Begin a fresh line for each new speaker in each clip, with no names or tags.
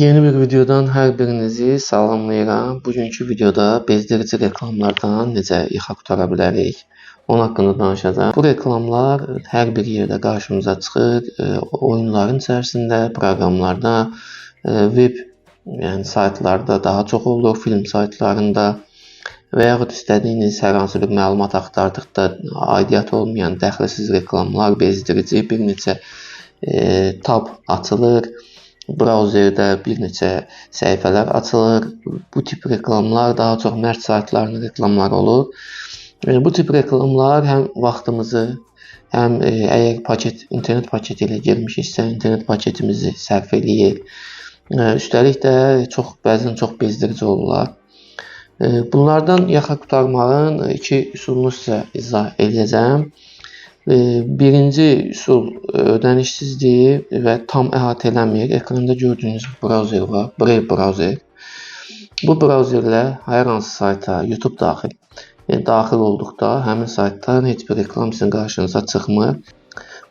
Yeni bir videodan hər birinizi salamlayıram. Bugünkü videoda bezdirici reklamlardan necə yaxa qurtara bilərik, onun haqqında danışacağım. Bu reklamlar hər bir yerdə qarşımıza çıxır. Oyunların içərisində, proqramlarda, web, yəni saytlarda daha çox olur, film saytlarında və yaxud istədiyiniz hər hansı bir məlumat axtardıqda aidiyyəti olmayan dəxilsiz reklamlar, bezdirici bir neçə tab açılır. Brauzerdə bir neçə səhifələr açılır. Bu tip reklamlar daha çox mərd saytlarının reklamları olur. Bu tip reklamlar həm vaxtımızı, həm əgər internet paketi ilə girmişiksə, internet paketimizi sərf eləyir. Üstəlik də bəzən çox bezdirici olurlar. Bunlardan yaxa qurtarmağın iki üsulunu sizə izah edəcəm. Birinci üsul ödənişsizdir və tam əhatə eləmir. Ekranda gördüyünüz brauzer var, Brave brauzer. Bu brauzerlə hər hansı sayta YouTube daxil olduqda həmin saytdan heç bir reklam sizin qarşınıza çıxmır.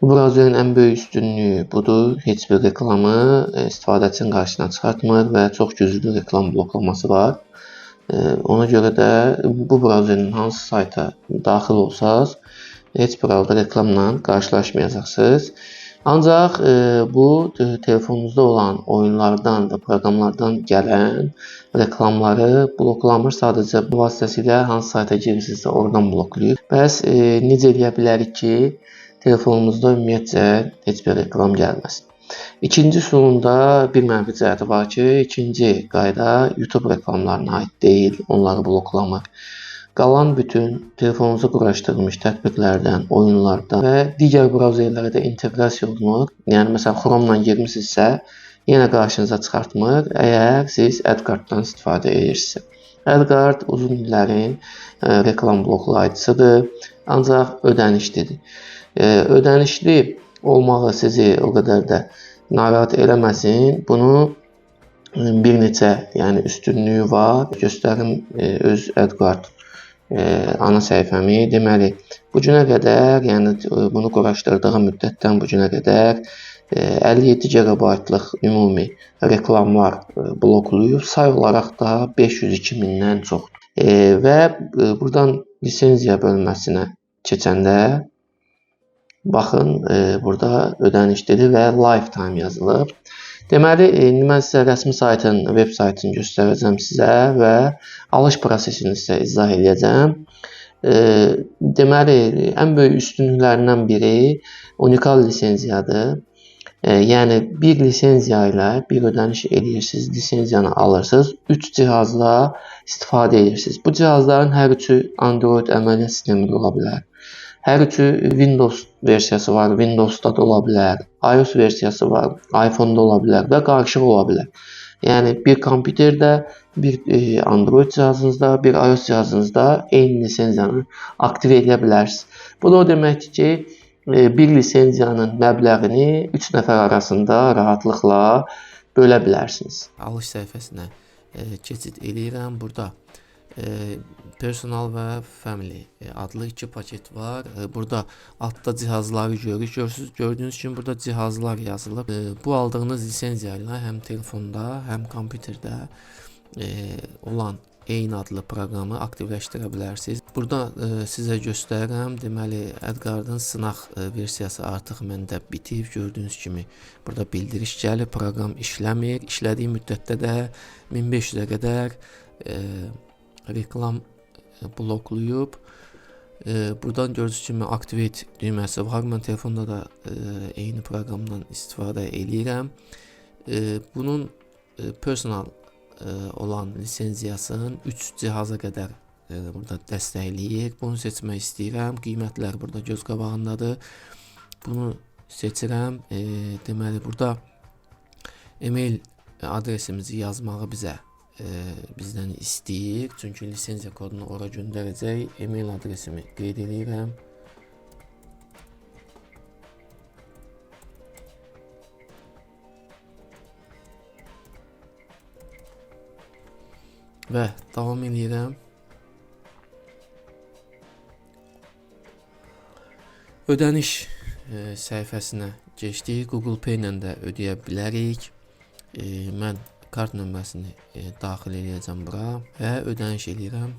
Bu brauzerin ən böyük üstünlüyü budur. Heç bir reklamı istifadəçinin qarşısına çıxartmır və çox güclü reklam bloklaması var. Ona görə də bu brauzerin hansı sayta daxil olsanız, heç bir halda reklamla qarşılaşmayacaqsınız. Ancaq bu telefonunuzda olan oyunlardan və proqramlardan gələn reklamları bloklamır. Sadəcə bu vasitəsilə hansı sayta girirsinizsə oradan bloklayır. Bəs necə edə bilərik ki, telefonumuzda ümumiyyətcə heç bir reklam gəlməsin? İkinci üsulunda bir mənfi cəhəti var ki, ikinci qayda YouTube reklamlarına aid deyil, onları bloklamır. Qalan bütün telefonunuza quraşdırılmış tətbiqlərdən, oyunlardan və digər brauzerlərə də inteqrasiya olunur. Yəni, məsələn, Chrome-la girmişsinizsə, yenə qarşınıza çıxartmır, əgər siz AdGuard-dan istifadə edirsinizsə. AdGuard uzun illərin reklam bloklayıcısıdır, ancaq ödənişlidir. Ödənişli olmağı sizi o qədər də narahat eləməsin. Bunu bir neçə üstünlüyü var. Göstərim öz AdGuard ana səhifəmi. Deməli, bu günə qədər, yəni bunu quraşdırdığım müddətdən bu günə qədər 57 GB-lıq ümumi reklamlar bloklayıb, say olaraq da 502 mindən çoxdur. Və buradan lisenziya bölməsinə keçəndə, baxın, burada ödənişlidir və lifetime yazılıb. Deməli, mən sizə rəsmi saytın, web saytını göstərəcəm sizə və alış prosesini sizə izah edəcəm. Deməli, ən böyük üstünlüklərindən biri unikal lisenziyadır. Yəni, bir lisenziya ilə bir ödəniş edirsiniz, lisenziyanı alırsınız, 3 cihazla istifadə edirsiniz. Bu cihazların hər üçü Android əməliyyat sistemində ola bilər. Hər üçü Windows versiyası var, Windows'da da ola bilər, iOS versiyası var, iPhone-da ola bilər və qarışıq ola bilər. Yəni, bir kompüterdə, bir Android cihazınızda, bir iOS cihazınızda eyni lisenziyanı aktiv edə bilərsiniz. Bu da o deməkdir ki, bir lisenziyanın məbləğini 3 nəfər arasında rahatlıqla bölə bilərsiniz. Alış səhifəsinə keçid edirəm. Burada Personal və Family adlı iki paket var. Burada altda cihazları görürsünüz. Gördüyünüz kimi burada cihazlar yazılıb. Bu aldığınız lisenziya ilə həm telefonda, həm kompüterdə olan eyni adlı proqramı aktivləşdirə bilərsiniz. Burada sizə göstərirəm. Deməli, AdGuard-ın sınaq versiyası artıq məndə bitib. Gördüyünüz kimi burada bildiriş gəlir, proqram işləmir. İşlədiyi müddətdə də 1500-ə qədər reklam bloklayıb. Buradan gördüyünüz kimi Activate düyməsi var. Mən telefonda da eyni proqramdan istifadə edirəm. Bunun personal olan lisenziyasının 3 cihaza qədər burada dəstəkləyir. Bunu seçmək istəyirəm. Qiymətlər burada göz qabağındadır. Bunu seçirəm. Deməli, burada e-mail adresimizi yazmağı bizdən istəyir. Çünki lisenziya kodunu ora göndərəcək. E-mail adresimi qeyd edirəm. Və davam edirəm. Ödəniş səhifəsinə keçdik. Google Pay ilə də ödəyə bilərik. Mən kart nömrəsini daxil edəcəm bura və ödəniş edirəm.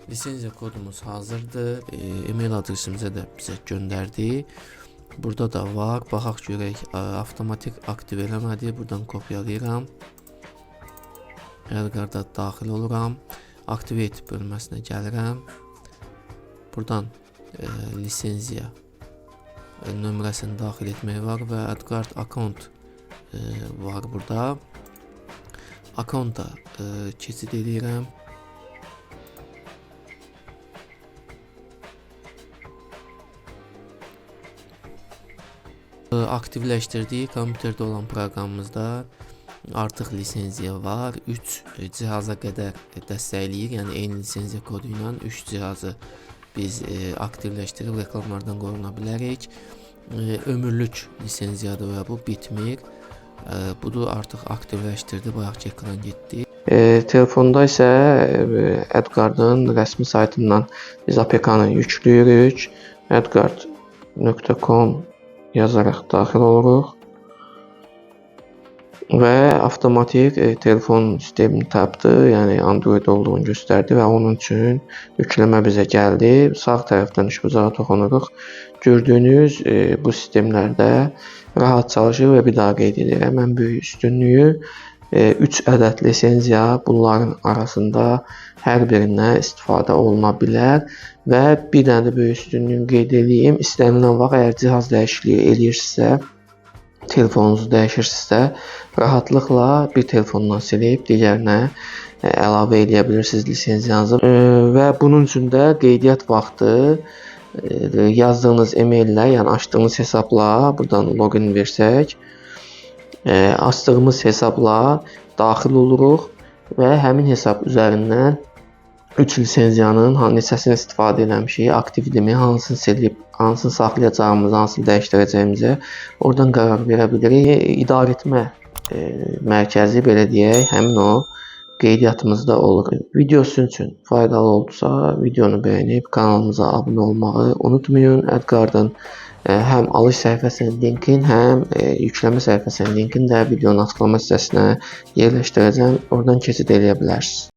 Lisenziya kodumuz hazırdır. E-mail adresimizə də bizə göndərdi. Burada da var. Baxaq görək, avtomatik aktiv eləmədi. Buradan kopyalayıram. Edgarda daxil oluram. Activate bölməsinə gəlirəm. Buradan lisenziya nömrəsini daxil etmək var və Edgard account var burada. Account'a keçid edirəm. Aktivləşdirdik. Kompüterdə olan proqramımızda artıq lisenziya var. 3 cihaza qədər dəstəkləyir. Yəni eyni lisenziya kodu ilə 3 cihazı biz aktivləşdirib reklamlardan qoruna bilərik. Ömürlük lisenziyadır və bu bitmir. Budur, artıq aktivləşdirdi. Bayaqki ekran getdi. Telefonda isə Edgard'ın rəsmi saytından biz APK-nı yüklüyürük. edgard.com yazaraq daxil oluruq və avtomatik telefon sistemini tapdı, yəni Android olduğunu göstərdi və onun üçün yükləmə bizə gəldi. Sağ tərəfdən üçbucağa toxunuruq. Gördüyünüz bu sistemlərdə rahat çalışır və bir daha qeyd edirəm. Ən böyük üstünlüyü 3 ədəd lisenziya, bunların arasında hər birindən istifadə oluna bilər və bir dənə də böyük üstünlüyünü qeyd edeyim. İstənilən vaxt əgər cihaz dəyişikliyi eləyirsinizsə, telefonunuzu dəyişirsinizsə, rahatlıqla bir telefondan silib digərinə əlavə edə bilirsiniz lisenziyanızı və bunun üçün də qeydiyyat vaxtı yazdığınız e-maillə, yəni açdığınız hesabla, buradan login versək, açdığımız hesabla daxil oluruq və həmin hesab üzərindən 3 lisenziyanın neçəsini istifadə eləmişik, aktivdimi, hansını silib, hansını saxlayacağımızı, hansını dəyişdirəcəyimizə oradan qərar verə bilirik. İdarəetmə mərkəzi, belə deyək, həmin o qeydiyyatımızda olur. Video sizin üçün faydalı oldusa, videonu bəyənib kanalımıza abunə olmağı unutmayın. Edgard'ın həm alış səhifəsinin linkini, həm yükləmə səhifəsinin linkini də videonun açıqlama hissəsinə yerləşdirəcəm. Oradan keçid edə bilərsiniz.